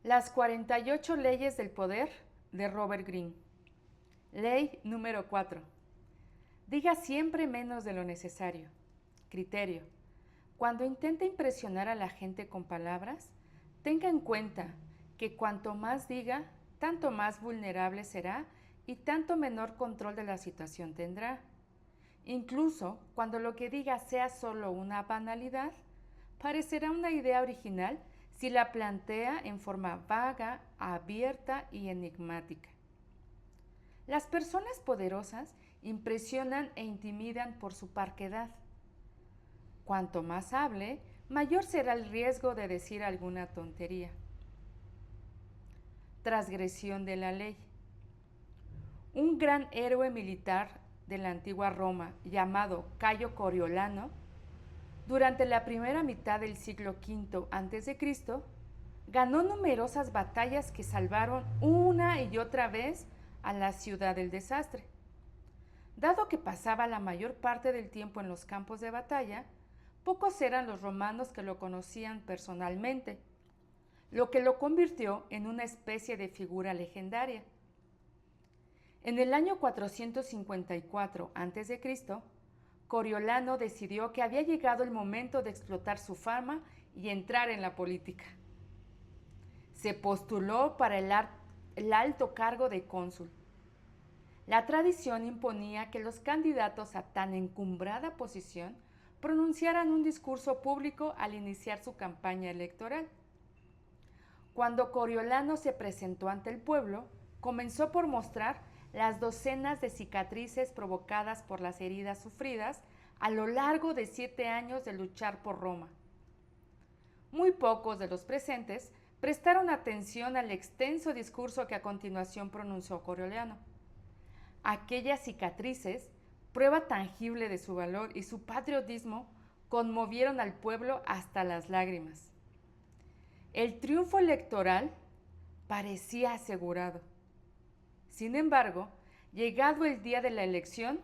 Las 48 leyes del poder de Robert Greene. Ley número 4. Diga siempre menos de lo necesario. Criterio. Cuando intente impresionar a la gente con palabras, tenga en cuenta que cuanto más diga, tanto más vulnerable será y tanto menor control de la situación tendrá. Incluso cuando lo que diga sea solo una banalidad, parecerá una idea original si la plantea en forma vaga, abierta y enigmática. Las personas poderosas impresionan e intimidan por su parquedad. Cuanto más hable, mayor será el riesgo de decir alguna tontería. Transgresión de la ley. Un gran héroe militar de la antigua Roma llamado Cayo Coriolano, durante la primera mitad del siglo V a.C., ganó numerosas batallas que salvaron una y otra vez a la ciudad del desastre. Dado que pasaba la mayor parte del tiempo en los campos de batalla, pocos eran los romanos que lo conocían personalmente, lo que lo convirtió en una especie de figura legendaria. En el año 454 a.C., Coriolano decidió que había llegado el momento de explotar su fama y entrar en la política. Se postuló para el alto cargo de cónsul. La tradición imponía que los candidatos a tan encumbrada posición pronunciaran un discurso público al iniciar su campaña electoral. Cuando Coriolano se presentó ante el pueblo, comenzó por mostrar las docenas de cicatrices provocadas por las heridas sufridas a lo largo de 7 años de luchar por Roma. Muy pocos de los presentes prestaron atención al extenso discurso que a continuación pronunció Coriolano. Aquellas cicatrices, prueba tangible de su valor y su patriotismo, conmovieron al pueblo hasta las lágrimas. El triunfo electoral parecía asegurado. Sin embargo, llegado el día de la elección,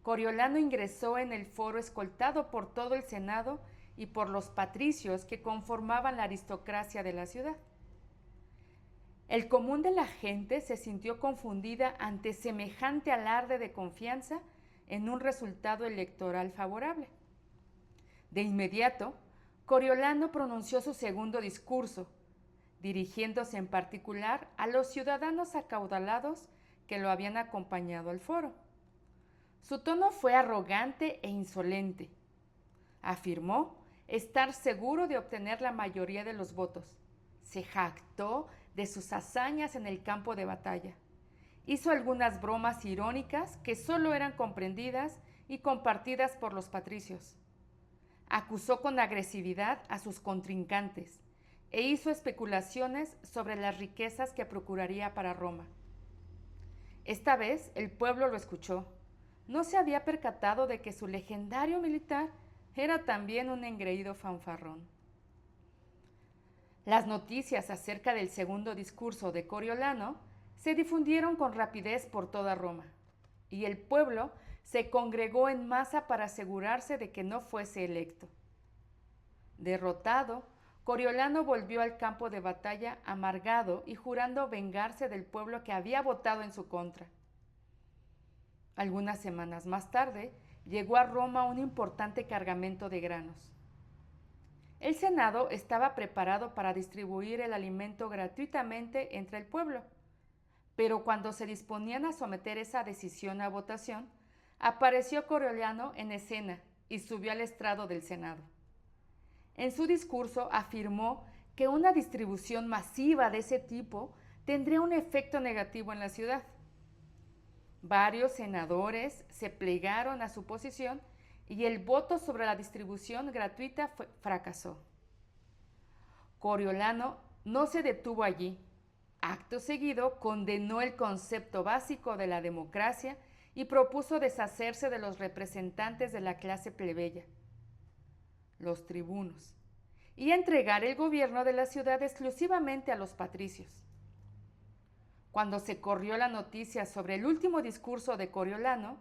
Coriolano ingresó en el foro escoltado por todo el Senado y por los patricios que conformaban la aristocracia de la ciudad. El común de la gente se sintió confundida ante semejante alarde de confianza en un resultado electoral favorable. De inmediato, Coriolano pronunció su segundo discurso, dirigiéndose en particular a los ciudadanos acaudalados que lo habían acompañado al foro. Su tono fue arrogante e insolente. Afirmó estar seguro de obtener la mayoría de los votos. Se jactó de sus hazañas en el campo de batalla. Hizo algunas bromas irónicas que solo eran comprendidas y compartidas por los patricios. Acusó con agresividad a sus contrincantes e hizo especulaciones sobre las riquezas que procuraría para Roma. Esta vez el pueblo lo escuchó. No se había percatado de que su legendario militar era también un engreído fanfarrón. Las noticias acerca del segundo discurso de Coriolano se difundieron con rapidez por toda Roma, y el pueblo se congregó en masa para asegurarse de que no fuese electo. Derrotado, Coriolano volvió al campo de batalla amargado y jurando vengarse del pueblo que había votado en su contra. Algunas semanas más tarde, llegó a Roma un importante cargamento de granos. El Senado estaba preparado para distribuir el alimento gratuitamente entre el pueblo, pero cuando se disponían a someter esa decisión a votación, apareció Coriolano en escena y subió al estrado del Senado. En su discurso afirmó que una distribución masiva de ese tipo tendría un efecto negativo en la ciudad. Varios senadores se plegaron a su posición y el voto sobre la distribución gratuita fracasó. Coriolano no se detuvo allí. Acto seguido, condenó el concepto básico de la democracia y propuso deshacerse de los representantes de la clase plebeya, los tribunos, y entregar el gobierno de la ciudad exclusivamente a los patricios. Cuando se corrió la noticia sobre el último discurso de Coriolano,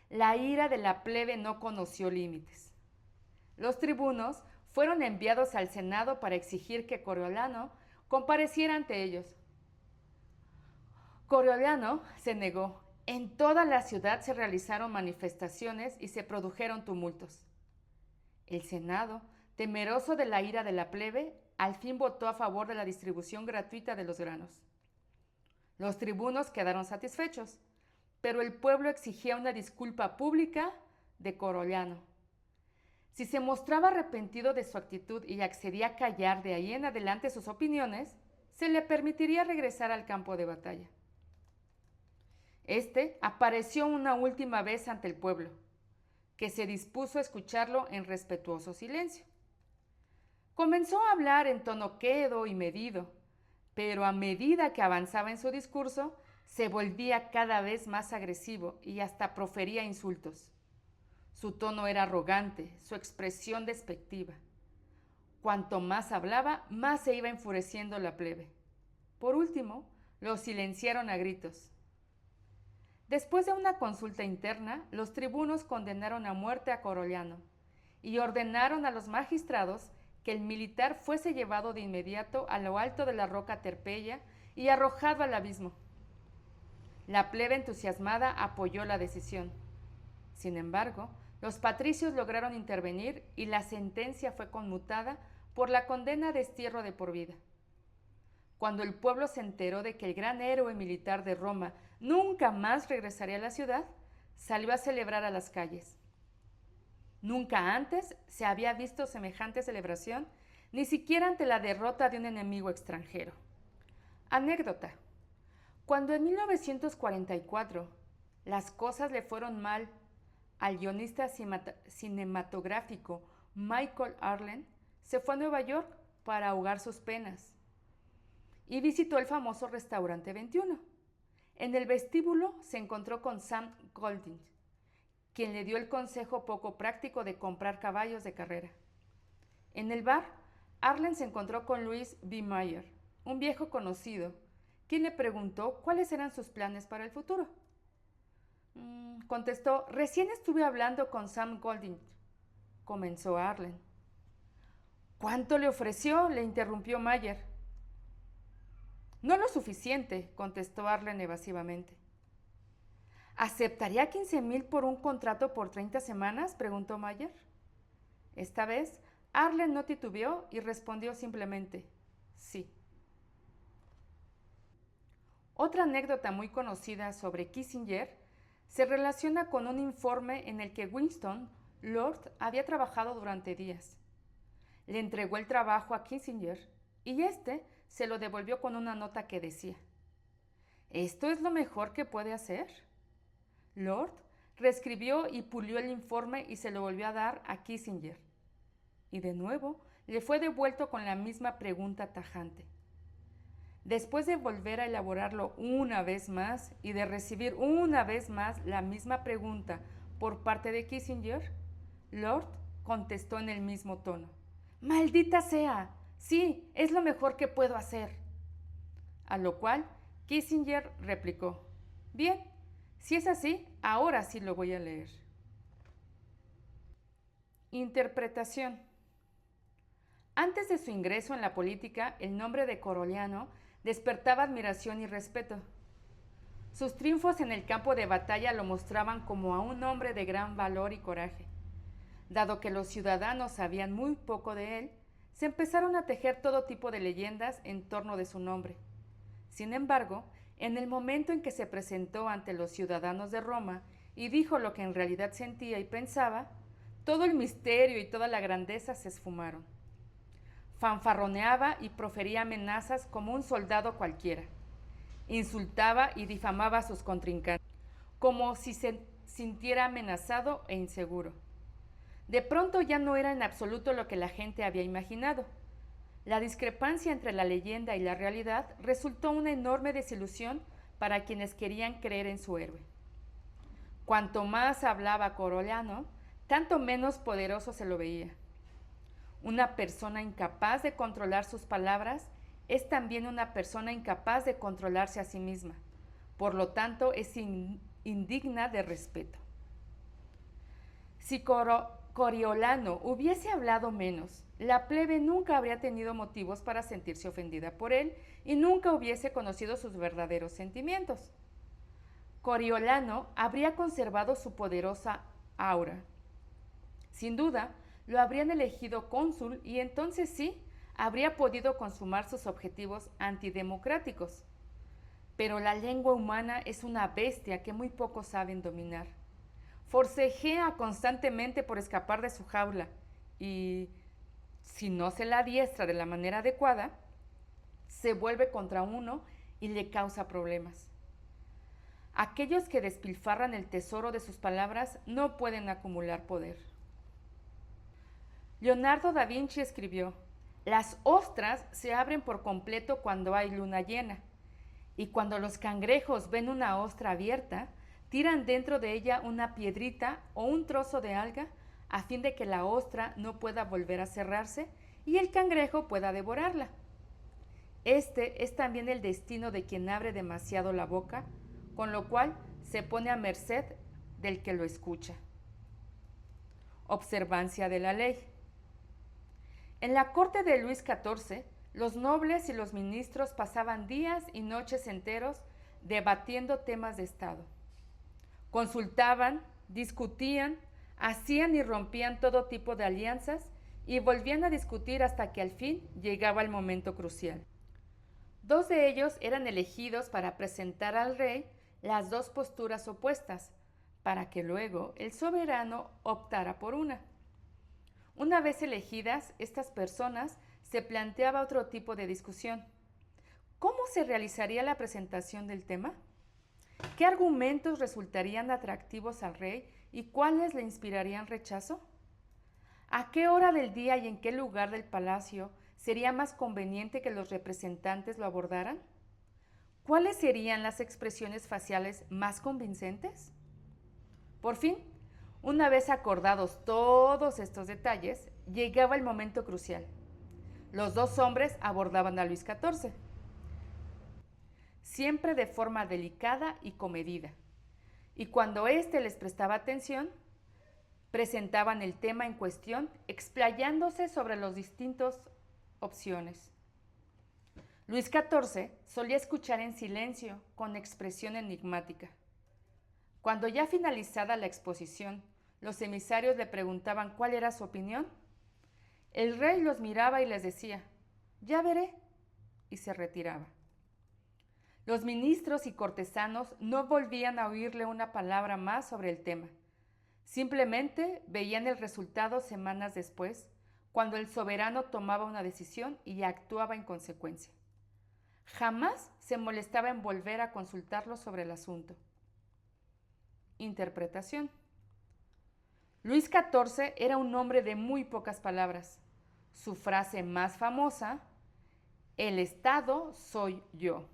la ira de la plebe no conoció límites. Los tribunos fueron enviados al Senado para exigir que Coriolano compareciera ante ellos. Coriolano se negó. En toda la ciudad se realizaron manifestaciones y se produjeron tumultos. El Senado, temeroso de la ira de la plebe, al fin votó a favor de la distribución gratuita de los granos. Los tribunos quedaron satisfechos, pero el pueblo exigía una disculpa pública de Coriolano. Si se mostraba arrepentido de su actitud y accedía a callar de ahí en adelante sus opiniones, se le permitiría regresar al campo de batalla. Este apareció una última vez ante el pueblo, que se dispuso a escucharlo en respetuoso silencio. Comenzó a hablar en tono quedo y medido, pero a medida que avanzaba en su discurso, se volvía cada vez más agresivo y hasta profería insultos. Su tono era arrogante, su expresión despectiva. Cuanto más hablaba, más se iba enfureciendo la plebe. Por último, lo silenciaron a gritos. Después de una consulta interna, los tribunos condenaron a muerte a Coriolano y ordenaron a los magistrados que el militar fuese llevado de inmediato a lo alto de la roca Terpeya y arrojado al abismo. La plebe entusiasmada apoyó la decisión. Sin embargo, los patricios lograron intervenir y la sentencia fue conmutada por la condena de destierro de por vida. Cuando el pueblo se enteró de que el gran héroe militar de Roma nunca más regresaría a la ciudad, salió a celebrar a las calles. Nunca antes se había visto semejante celebración, ni siquiera ante la derrota de un enemigo extranjero. Anécdota. Cuando en 1944 las cosas le fueron mal al guionista cinematográfico Michael Arlen, se fue a Nueva York para ahogar sus penas y visitó el famoso restaurante 21. En el vestíbulo se encontró con Sam Goldwyn, quien le dio el consejo poco práctico de comprar caballos de carrera. En el bar, Arlen se encontró con Louis B. Mayer, un viejo conocido, quien le preguntó cuáles eran sus planes para el futuro. Contestó, recién estuve hablando con Sam Goldwyn, comenzó Arlen. ¿Cuánto le ofreció?, le interrumpió Mayer. No lo suficiente, contestó Arlen evasivamente. ¿Aceptaría 15,000 por un contrato por 30 semanas?, preguntó Mayer. Esta vez, Arlen no titubeó y respondió simplemente, sí. Otra anécdota muy conocida sobre Kissinger se relaciona con un informe en el que Winston Lord había trabajado durante días. Le entregó el trabajo a Kissinger y éste se lo devolvió con una nota que decía: ¿esto es lo mejor que puede hacer? Lord reescribió y pulió el informe y se lo volvió a dar a Kissinger. Y de nuevo le fue devuelto con la misma pregunta tajante. Después de volver a elaborarlo una vez más y de recibir una vez más la misma pregunta por parte de Kissinger, Lord contestó en el mismo tono: ¡maldita sea! Sí, es lo mejor que puedo hacer. A lo cual Kissinger replicó: bien, si es así, ahora sí lo voy a leer. Interpretación. Antes de su ingreso en la política, el nombre de Coriolano despertaba admiración y respeto. Sus triunfos en el campo de batalla lo mostraban como a un hombre de gran valor y coraje. Dado que los ciudadanos sabían muy poco de él, se empezaron a tejer todo tipo de leyendas en torno de su nombre. Sin embargo, en el momento en que se presentó ante los ciudadanos de Roma y dijo lo que en realidad sentía y pensaba, todo el misterio y toda la grandeza se esfumaron. Fanfarroneaba y profería amenazas como un soldado cualquiera. Insultaba y difamaba a sus contrincantes, como si se sintiera amenazado e inseguro. De pronto ya no era en absoluto lo que la gente había imaginado. La discrepancia entre la leyenda y la realidad resultó una enorme desilusión para quienes querían creer en su héroe. Cuanto más hablaba Coriolano, tanto menos poderoso se lo veía. Una persona incapaz de controlar sus palabras es también una persona incapaz de controlarse a sí misma. Por lo tanto, es indigna de respeto. Si Coriolano hubiese hablado menos la plebe nunca habría tenido motivos para sentirse ofendida por él y nunca hubiese conocido sus verdaderos sentimientos. Coriolano habría conservado su poderosa aura. Sin duda, lo habrían elegido cónsul y entonces sí, habría podido consumar sus objetivos antidemocráticos. Pero la lengua humana es una bestia que muy pocos saben dominar. Forcejea constantemente por escapar de su jaula y, si no se la adiestra de la manera adecuada, se vuelve contra uno y le causa problemas. Aquellos que despilfarran el tesoro de sus palabras no pueden acumular poder. Leonardo da Vinci escribió: las ostras se abren por completo cuando hay luna llena, y cuando los cangrejos ven una ostra abierta, tiran dentro de ella una piedrita o un trozo de alga a fin de que la ostra no pueda volver a cerrarse y el cangrejo pueda devorarla. Este es también el destino de quien abre demasiado la boca, con lo cual se pone a merced del que lo escucha. Observancia de la ley. En la corte de Luis XIV, los nobles y los ministros pasaban días y noches enteros debatiendo temas de Estado. Consultaban, discutían, hacían y rompían todo tipo de alianzas y volvían a discutir hasta que al fin llegaba el momento crucial. Dos de ellos eran elegidos para presentar al rey las dos posturas opuestas, para que luego el soberano optara por una. Una vez elegidas, estas personas se planteaba otro tipo de discusión. ¿Cómo se realizaría la presentación del tema? ¿Qué argumentos resultarían atractivos al rey y cuáles le inspirarían rechazo? ¿A qué hora del día y en qué lugar del palacio sería más conveniente que los representantes lo abordaran? ¿Cuáles serían las expresiones faciales más convincentes? Por fin, una vez acordados todos estos detalles, llegaba el momento crucial. Los dos hombres abordaban a Luis XIV, siempre de forma delicada y comedida, y cuando éste les prestaba atención, presentaban el tema en cuestión explayándose sobre las distintas opciones. Luis XIV solía escuchar en silencio, con expresión enigmática. Cuando ya finalizada la exposición, los emisarios le preguntaban cuál era su opinión. El rey los miraba y les decía: «Ya veré», y se retiraba. Los ministros y cortesanos no volvían a oírle una palabra más sobre el tema. Simplemente veían el resultado semanas después, cuando el soberano tomaba una decisión y actuaba en consecuencia. Jamás se molestaba en volver a consultarlo sobre el asunto. Interpretación. Luis XIV era un hombre de muy pocas palabras. Su frase más famosa: «El Estado soy yo».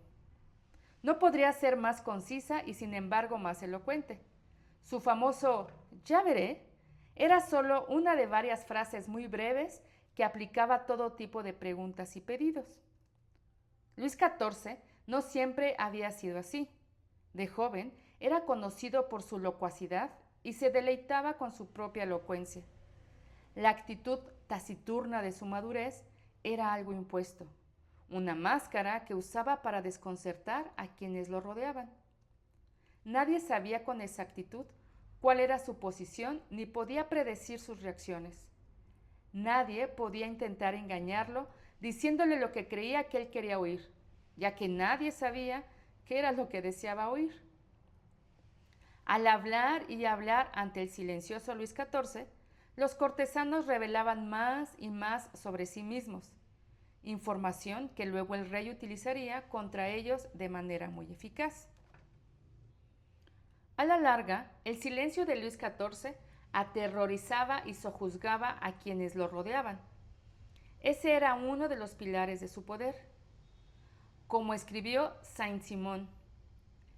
No podría ser más concisa y sin embargo más elocuente. Su famoso «ya veré» era solo una de varias frases muy breves que aplicaba a todo tipo de preguntas y pedidos. Luis XIV no siempre había sido así. De joven era conocido por su locuacidad y se deleitaba con su propia elocuencia. La actitud taciturna de su madurez era algo impuesto, una máscara que usaba para desconcertar a quienes lo rodeaban. Nadie sabía con exactitud cuál era su posición ni podía predecir sus reacciones. Nadie podía intentar engañarlo diciéndole lo que creía que él quería oír, ya que nadie sabía qué era lo que deseaba oír. Al hablar y hablar ante el silencioso Luis XIV, los cortesanos revelaban más y más sobre sí mismos, información que luego el rey utilizaría contra ellos de manera muy eficaz. A la larga, el silencio de Luis XIV aterrorizaba y sojuzgaba a quienes lo rodeaban. Ese era uno de los pilares de su poder. Como escribió Saint-Simon,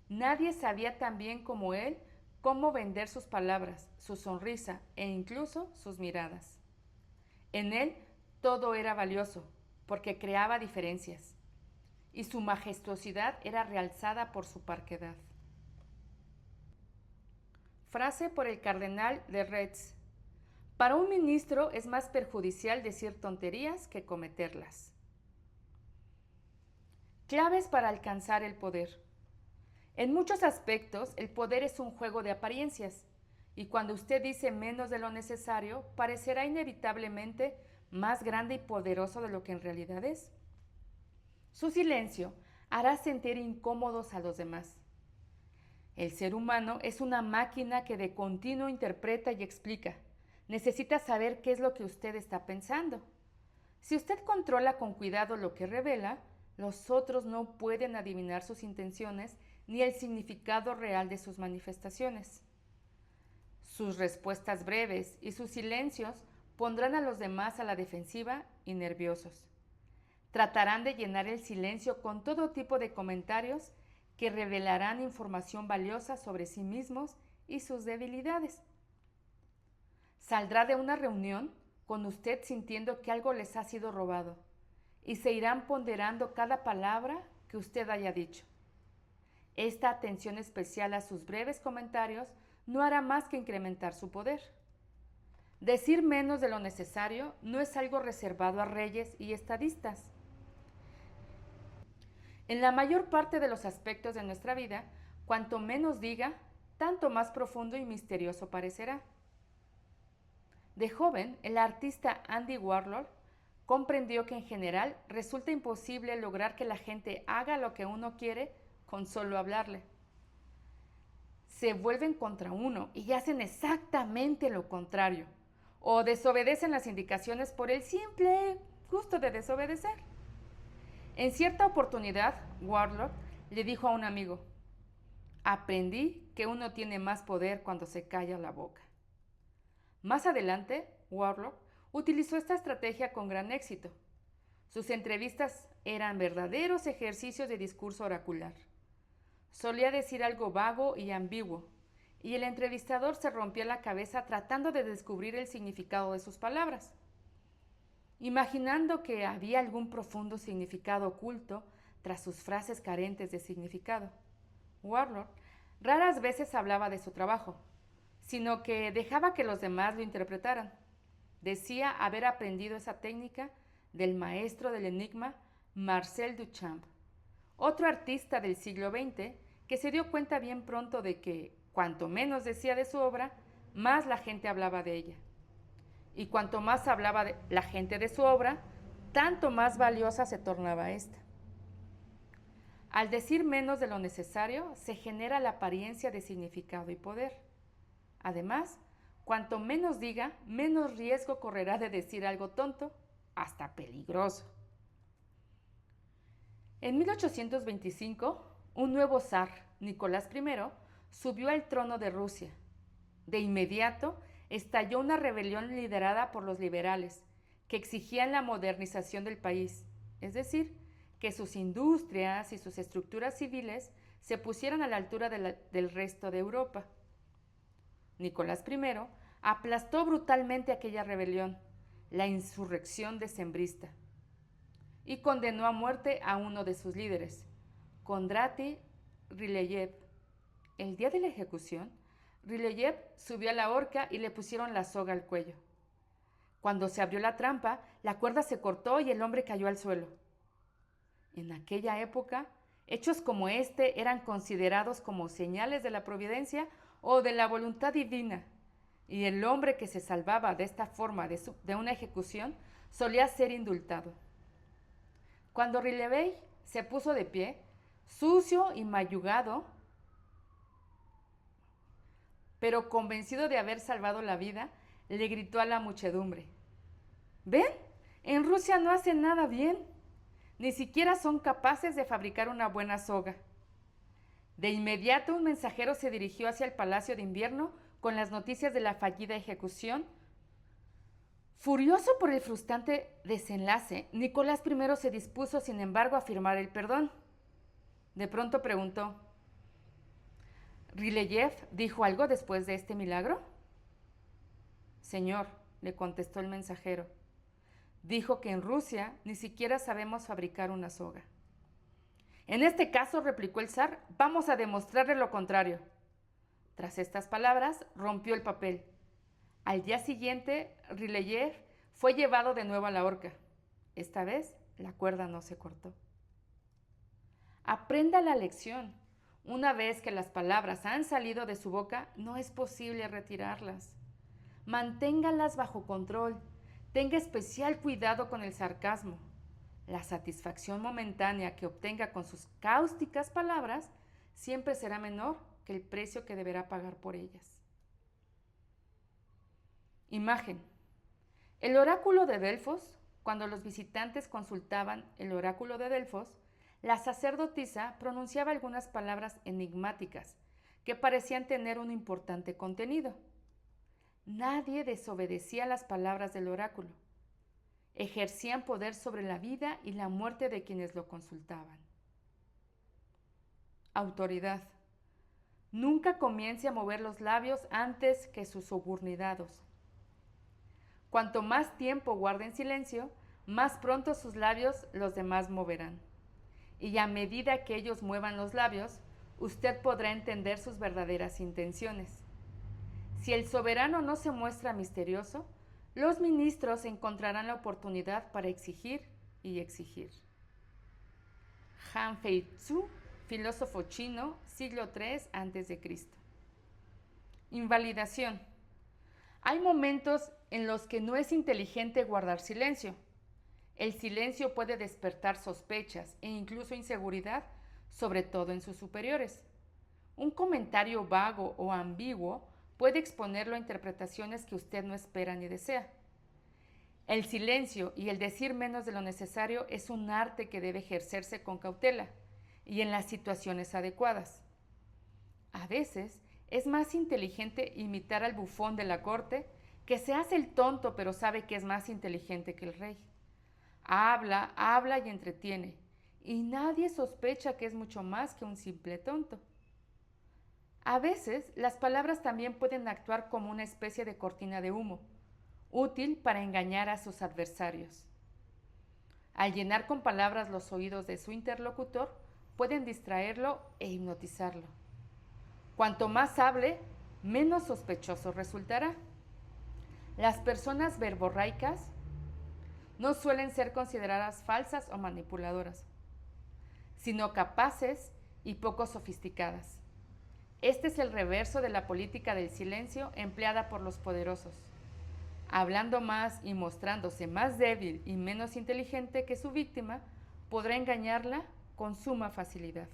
nadie sabía tan bien como él cómo vender sus palabras, su sonrisa e incluso sus miradas. En él todo era valioso, porque creaba diferencias, y su majestuosidad era realzada por su parquedad. Frase por el cardenal de Retz: Para un ministro es más perjudicial decir tonterías que cometerlas. Claves para alcanzar el poder. En muchos aspectos, el poder es un juego de apariencias, y cuando usted dice menos de lo necesario, parecerá inevitablemente más grande y poderoso de lo que en realidad es. Su silencio hará sentir incómodos a los demás. El ser humano es una máquina que de continuo interpreta y explica. Necesita saber qué es lo que usted está pensando. Si usted controla con cuidado lo que revela, los otros no pueden adivinar sus intenciones ni el significado real de sus manifestaciones. Sus respuestas breves y sus silencios pondrán a los demás a la defensiva y nerviosos. Tratarán de llenar el silencio con todo tipo de comentarios que revelarán información valiosa sobre sí mismos y sus debilidades. Saldrá de una reunión con usted sintiendo que algo les ha sido robado y se irán ponderando cada palabra que usted haya dicho. Esta atención especial a sus breves comentarios no hará más que incrementar su poder. Decir menos de lo necesario no es algo reservado a reyes y estadistas. En la mayor parte de los aspectos de nuestra vida, cuanto menos diga, tanto más profundo y misterioso parecerá. De joven, el artista Andy Warhol comprendió que en general resulta imposible lograr que la gente haga lo que uno quiere con solo hablarle. Se vuelven contra uno y hacen exactamente lo contrario, o desobedecen las indicaciones por el simple gusto de desobedecer. En cierta oportunidad, Warhol le dijo a un amigo: aprendí que uno tiene más poder cuando se calla la boca. Más adelante, Warhol utilizó esta estrategia con gran éxito. Sus entrevistas eran verdaderos ejercicios de discurso oracular. Solía decir algo vago y ambiguo, y el entrevistador se rompía la cabeza tratando de descubrir el significado de sus palabras. Imaginando que había algún profundo significado oculto tras sus frases carentes de significado, Warhol raras veces hablaba de su trabajo, sino que dejaba que los demás lo interpretaran. Decía haber aprendido esa técnica del maestro del enigma Marcel Duchamp, otro artista del siglo XX que se dio cuenta bien pronto de que cuanto menos decía de su obra, más la gente hablaba de ella. Y cuanto más hablaba la gente de su obra, tanto más valiosa se tornaba ésta. Al decir menos de lo necesario, se genera la apariencia de significado y poder. Además, cuanto menos diga, menos riesgo correrá de decir algo tonto, hasta peligroso. En 1825, un nuevo zar, Nicolás I, subió al trono de Rusia. De inmediato, estalló una rebelión liderada por los liberales, que exigían la modernización del país, es decir, que sus industrias y sus estructuras civiles se pusieran a la altura del resto de Europa. Nicolás I aplastó brutalmente aquella rebelión, la insurrección decembrista, y condenó a muerte a uno de sus líderes, Kondraty Ryleyev. El día de la ejecución, Ryleyev subió a la horca y le pusieron la soga al cuello. Cuando se abrió la trampa, la cuerda se cortó y el hombre cayó al suelo. En aquella época, hechos como este eran considerados como señales de la providencia o de la voluntad divina, y el hombre que se salvaba de esta forma de una ejecución solía ser indultado. Cuando Ryleyev se puso de pie, sucio y mayugado, pero convencido de haber salvado la vida, le gritó a la muchedumbre: ¿ven? En Rusia no hacen nada bien. Ni siquiera son capaces de fabricar una buena soga. De inmediato un mensajero se dirigió hacia el Palacio de Invierno con las noticias de la fallida ejecución. Furioso por el frustrante desenlace, Nicolás I se dispuso, sin embargo, a firmar el perdón. De pronto preguntó: ¿Ryleyev dijo algo después de este milagro? Señor, le contestó el mensajero, dijo que en Rusia ni siquiera sabemos fabricar una soga. En este caso, replicó el zar, vamos a demostrarle lo contrario. Tras estas palabras, rompió el papel. Al día siguiente, Rillier fue llevado de nuevo a la horca. Esta vez, la cuerda no se cortó. Aprenda la lección. Una vez que las palabras han salido de su boca, no es posible retirarlas. Manténgalas bajo control. Tenga especial cuidado con el sarcasmo. La satisfacción momentánea que obtenga con sus cáusticas palabras siempre será menor que el precio que deberá pagar por ellas. Imagen. El oráculo de Delfos. Cuando los visitantes consultaban el oráculo de Delfos, la sacerdotisa pronunciaba algunas palabras enigmáticas que parecían tener un importante contenido. Nadie desobedecía las palabras del oráculo. Ejercían poder sobre la vida y la muerte de quienes lo consultaban. Autoridad. Nunca comience a mover los labios antes que sus subordinados. Cuanto más tiempo guarden silencio, más pronto sus labios los demás moverán. Y a medida que ellos muevan los labios, usted podrá entender sus verdaderas intenciones. Si el soberano no se muestra misterioso, los ministros encontrarán la oportunidad para exigir y exigir. Han Fei-tzu, filósofo chino, siglo III a.C. Invalidación. Hay momentos en los que no es inteligente guardar silencio. El silencio puede despertar sospechas e incluso inseguridad, sobre todo en sus superiores. Un comentario vago o ambiguo puede exponerlo a interpretaciones que usted no espera ni desea. El silencio y el decir menos de lo necesario es un arte que debe ejercerse con cautela y en las situaciones adecuadas. A veces es más inteligente imitar al bufón de la corte, que se hace el tonto pero sabe que es más inteligente que el rey. Habla, habla y entretiene, y nadie sospecha que es mucho más que un simple tonto. A veces las palabras también pueden actuar como una especie de cortina de humo, útil para engañar a sus adversarios. Al llenar con palabras los oídos de su interlocutor, pueden distraerlo e hipnotizarlo. Cuanto más hable, menos sospechoso resultará. Las personas verborraicas no suelen ser consideradas falsas o manipuladoras, sino capaces y poco sofisticadas. Este es el reverso de la política del silencio empleada por los poderosos. Hablando más y mostrándose más débil y menos inteligente que su víctima, podrá engañarla con suma facilidad.